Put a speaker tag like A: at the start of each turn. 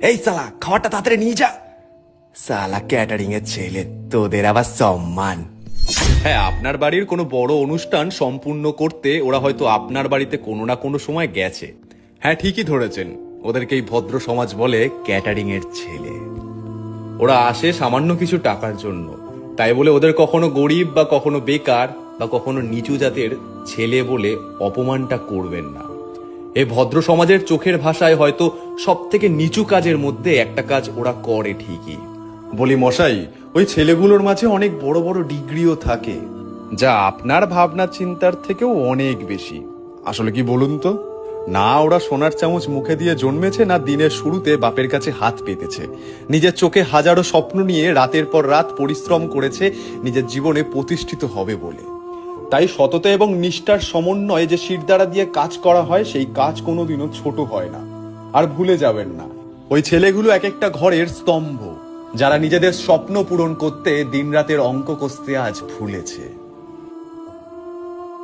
A: এই সালা, খাবারটা তাড়াতাড়ি নিয়ে যা। সালা ক্যাটারিং এর ছেলে, তোদের আবার সম্মান।
B: হ্যাঁ, আপনার বাড়ির কোনো বড় অনুষ্ঠান সম্পূর্ণ করতে ওরা হয়তো আপনার বাড়িতে কোনো না কোনো সময় গেছে। হ্যাঁ, ঠিকই ধরেছেন, ওদেরকেই ভদ্র সমাজ বলে ক্যাটারিং এর ছেলে। ওরা আসে সামান্য কিছু টাকার জন্য, তাই বলে ওদের কখনো গরিব বা কখনো বেকার বা কখনো নিচু জাতের ছেলে বলে অপমানটা করবেন না। এই ভদ্র সমাজের চোখের ভাষায় হয়তো সব থেকে নিচু কাজের মধ্যে একটা কাজ ওরা করে ঠিকই। বলি মশাই, ওই ছেলেগুলোর মাঝে অনেক বড় বড় ডিগ্রিও থাকে, যা আপনার ভাবনা চিন্তার থেকেও অনেক বেশি। আসলে কি বলুন তো, না ওরা সোনার চামচ মুখে দিয়ে জন্মেছে, না দিনের শুরুতে বাপের কাছে হাত পেতেছে। নিজের চোখে হাজারো স্বপ্ন নিয়ে রাতের পর রাত পরিশ্রম করেছে নিজের জীবনে প্রতিষ্ঠিত হবে বলে। তাই সততা এবং নিষ্ঠার সমন্বয়ে যে শিরদাঁড়া দিয়ে কাজ করা হয়, সেই কাজ কোনোদিনও ছোট হয় না। আর ভুলে যাবেন না, ওই ছেলেগুলো এক একটা ঘরের স্তম্ভ, যারা নিজেদের স্বপ্ন পূরণ করতে দিনরাতের অঙ্ক কষতে আজ ভুলেছে।